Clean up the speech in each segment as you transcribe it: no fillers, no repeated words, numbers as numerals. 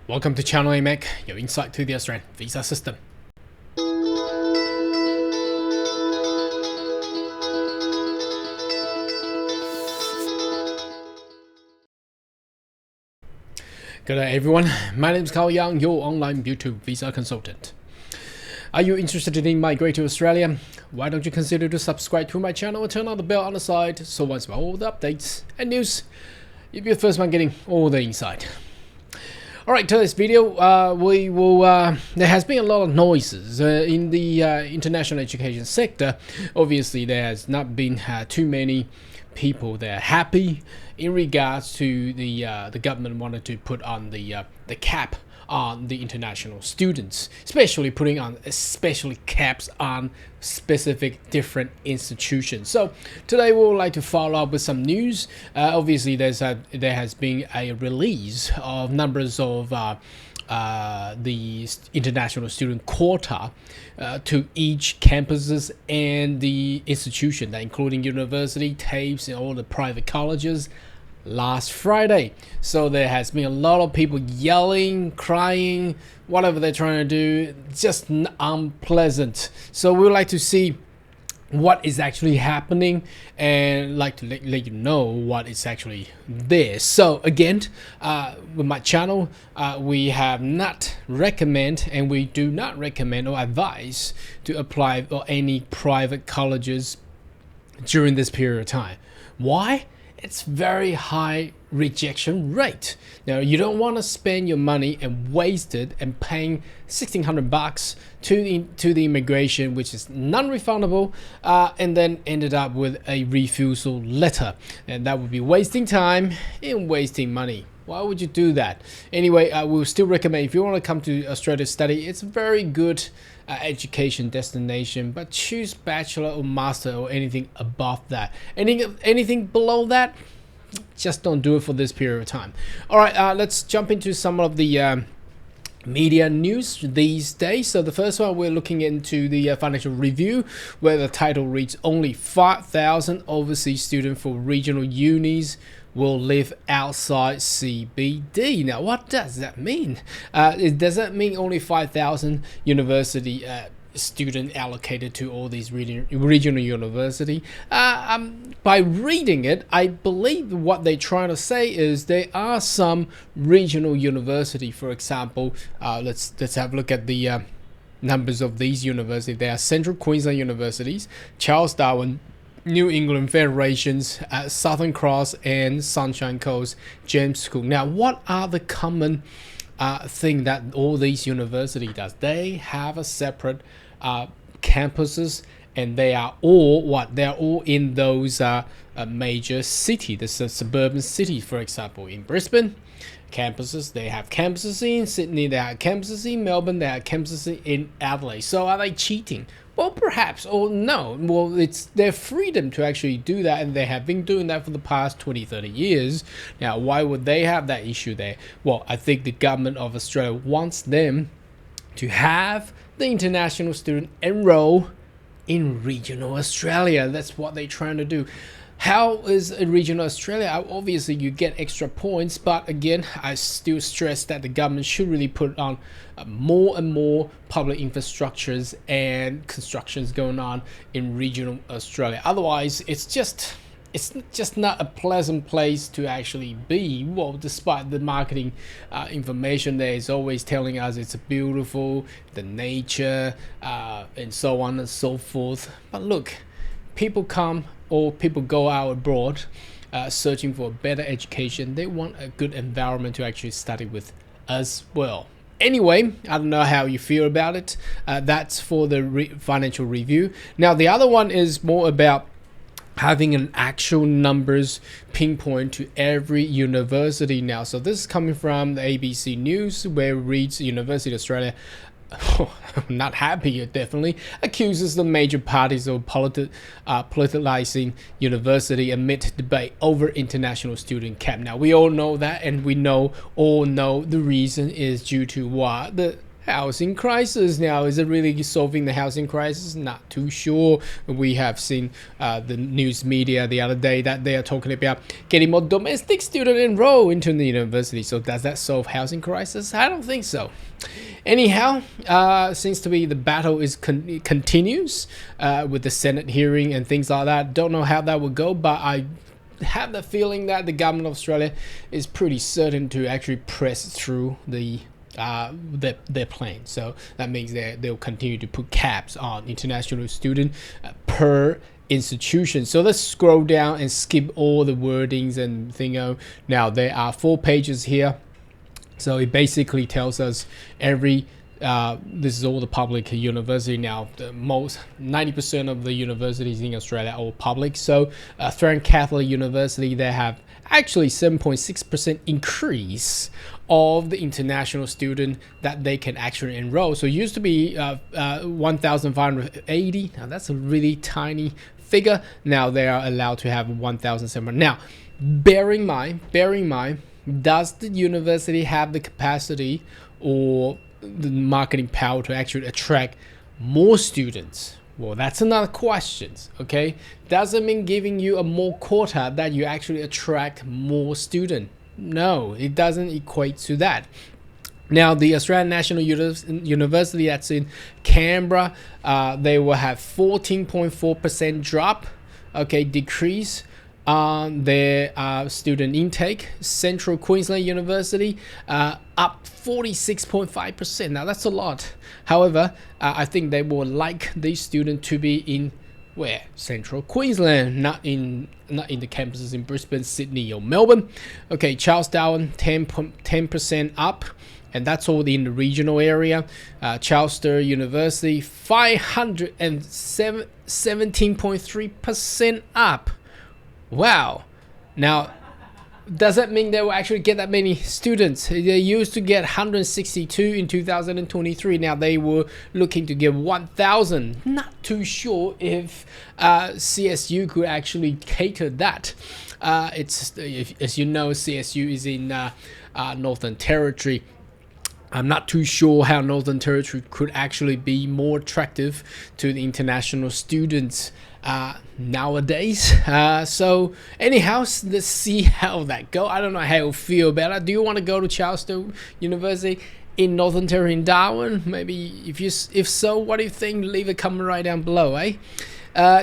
Welcome to Channel AMAC, your insight to the Australian visa system. Good day everyone, my name is Carl Young, your online YouTube visa consultant. Are you interested in migrating to Australia? Why don't you consider to subscribe to my channel and turn on the bell on the side so once all the updates and news, you'll be the first one getting all the insight. Alright, today's video, there has been a lot of noises in the international education sector. Obviously, there has not been too many people that are happy in regards to the government wanted to put on the cap on the international students, especially putting on caps on specific different institutions. So today we would like to follow up with some news. Obviously there has been a release of numbers of the international student quota to each campuses and the institution, including university, TAFEs, and all the private colleges last Friday. So there has been a lot of people yelling, crying, whatever they're trying to do, just unpleasant. So we would like to see what is actually happening and like to let you know what is actually there. So again, with my channel, we have not recommend and we do not recommend or advise to apply for any private colleges during this period of time. Why? It's very high rejection rate. Now you don't want to spend your money and waste it and paying $1,600 to the immigration, which is non-refundable, and then ended up with a refusal letter, and that would be wasting time and wasting money. Why would you do that? Anyway, I will still recommend if you want to come to Australia to study, it's a very good education destination, but choose bachelor or master or anything above that. Anything below that, just don't do it for this period of time. All right, let's jump into some of the media news these days. So the first one, we're looking into the Financial Review, where the title reads, only 5,000 overseas students for regional unis will live outside CBD. Now, what does that mean? Does that mean only 5,000 university students allocated to all these regional university? By reading it, I believe what they're trying to say is there are some regional university. For example, let's have a look at the numbers of these universities. There are Central Queensland Universities, Charles Darwin, New England Federations, Southern Cross, and Sunshine Coast James School. Now, what are the common thing that all these universities does? They have a separate campuses, and they are all what? They are all in those major cities, the suburban cities. For example, in Brisbane, campuses. They have campuses in Sydney. They have campuses in Melbourne. They have campuses in Adelaide. So are they cheating? Well, perhaps, or no. Well, it's their freedom to actually do that, and they have been doing that for the past 20-30 years. Now, why would they have that issue there? Well, I think the government of Australia wants them to have the international student enroll in regional Australia. That's what they're trying to do. How is a regional Australia? Obviously, you get extra points, but again, I still stress that the government should really put on more and more public infrastructures and constructions going on in regional Australia. Otherwise, it's just not a pleasant place to actually be. Well, despite the marketing information there is always telling us it's beautiful, the nature, and so on and so forth. But look, people come or people go out abroad searching for a better education. They want a good environment to actually study with as well. Anyway, I don't know how you feel about it. That's for the Financial Review. Now, the other one is more about having an actual numbers pinpoint to every university now. So this is coming from the ABC News, where it reads University of Australia, not happy, definitely, accuses the major parties of politicizing university amid debate over international student cap. Now, we all know that, and we all know the reason is due to what? housing crisis. Now, is it really solving the housing crisis? Not too sure. We have seen the news media the other day that they are talking about getting more domestic students enrolled into the university. So does that solve housing crisis? I don't think so. Anyhow, seems to be the battle is continues with the Senate hearing and things like that. Don't know how that will go, but I have the feeling that the government of Australia is pretty certain to actually press through their plan. So that means that they'll continue to put caps on international student per institution. So let's scroll down and skip all the wordings and thingo. Now there are 4 pages here. So it basically tells us every this is all the public university now. The most 90% of the universities in Australia are all public. So Australian Catholic University, they have actually 7.6% increase of the international student that they can actually enroll. So it used to be 1,580. Now that's a really tiny figure. Now they are allowed to have 1,700. Now, bear in mind, does the university have the capacity or the marketing power to actually attract more students? Well, that's another question. Okay, doesn't mean giving you a more quota that you actually attract more students. No, it doesn't equate to that. Now, the Australian National University that's in Canberra, they will have 14.4% drop, okay, decrease on their student intake. Central Queensland University up 46.5%. Now that's a lot. However, I think they would like these students to be in where? Central Queensland, not in the campuses in Brisbane, Sydney or Melbourne. Okay, Charles Darwin 10% up, and that's all in the regional area. Charlestown University 517.3% up. Wow. Now, does that mean they will actually get that many students? They used to get 162 in 2023. Now they were looking to get 1,000. Not too sure if CSU could actually cater that. As you know, CSU is in Northern Territory. I'm not too sure how Northern Territory could actually be more attractive to the international students nowadays. So anyhow, let's see how that go. I don't know how you feel about it. Do you want to go to Charlestown University in Northern Territory in Darwin? Maybe if so, what do you think? Leave a comment right down below, eh?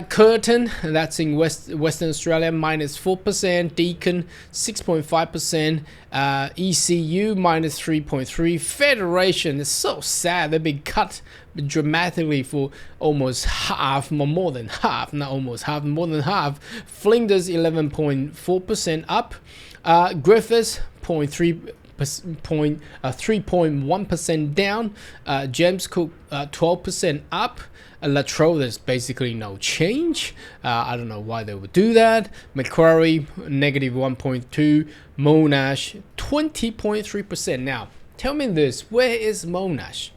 Curtin, that's in Western Australia, -4%. Deakin, 6.5%. ECU, -3.3%. Federation is so sad. They've been cut dramatically for almost half, more than half, not almost half, more than half. Flinders, 11.4% up. Griffiths, 3.1% down. James Cook, 12% up. Latrobe, there's basically no change. I don't know why they would do that. Macquarie, -1.2%. Monash, 20.3%. Now, tell me this, where is Monash?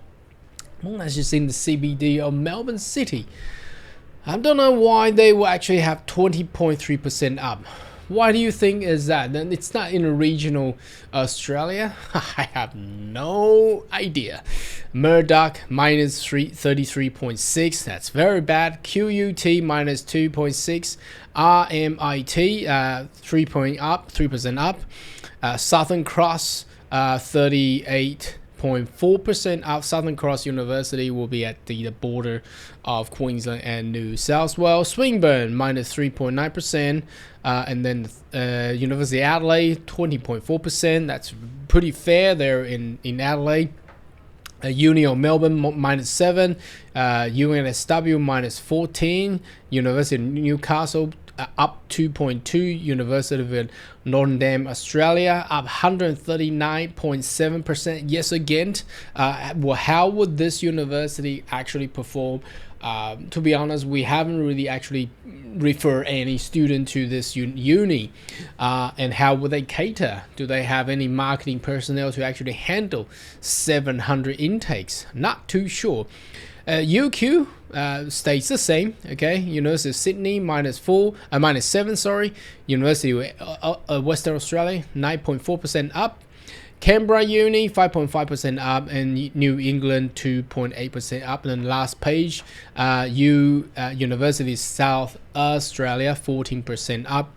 Monash is in the CBD of Melbourne City. I don't know why they will actually have 20.3% up. Why do you think is that? Then it's not in a regional Australia. I have no idea. Murdoch -33.6. That's very bad. QUT -2.6. RMIT 3% up. Southern Cross 38.4% up. Southern Cross University will be at the border of Queensland and New South Wales. Swinburne -3.9%, and then University of Adelaide 20.4%. That's pretty fair there in Adelaide. Uni of Melbourne -7%, UNSW -14%, University of Newcastle up 2.2%, University of Notre Dame Australia up 139.7%. Yes, again, well, how would this university actually perform? To be honest, we haven't really actually referred any student to this uni, and how would they cater? Do they have any marketing personnel to actually handle 700 intakes? Not too sure. UQ stays the same. Okay, University of Sydney -7. Sorry, University of Western Australia 9.4% up. Canberra Uni 5.5% up, and New England 2.8% up. And then last page, University of South Australia 14% up.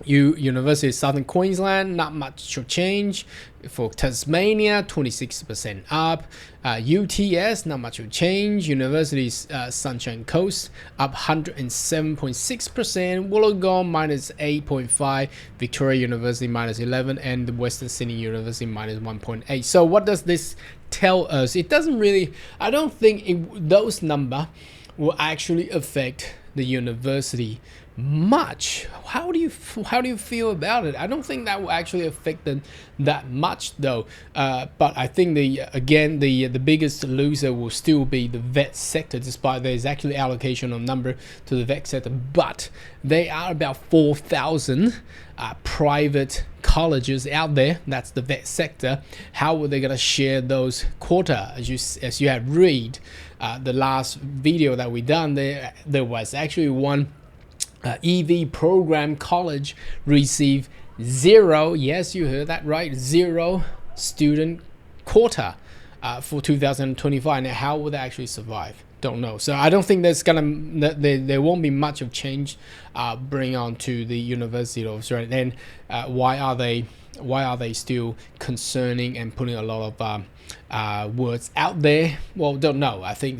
University of Southern Queensland, not much to change. For Tasmania, 26% up. UTS, not much to change. University Sunshine Coast, up 107.6%. Wollongong, minus 8.5%. Victoria University, minus 11%. And the Western Sydney University, minus 1.8%. So what does this tell us? It doesn't really, I don't think those numbers will actually affect the university much. How do you feel about it? I don't think that will actually affect them that much though. But I think the biggest loser will still be the vet sector, despite there's actually allocation of number to the vet sector. But there are about 4,000 private colleges out there. That's the vet sector. How are they gonna share those quota? As you have read the last video that we done, there was actually one EV program college received 0, yes, you heard that right, 0 student quota for 2025. Now, how will they actually survive? Don't know. So I don't think there won't be much of change bring on to the University of Australia. Then why are they still concerning and putting a lot of words out there? Well, don't know. I think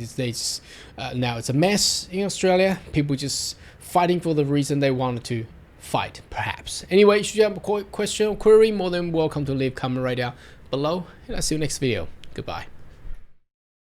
now it's a mess in Australia. People just fighting for the reason they wanted to fight, perhaps. Anyway, should you have a question or query, more than welcome to leave comment right down below. And I'll see you next video. Goodbye.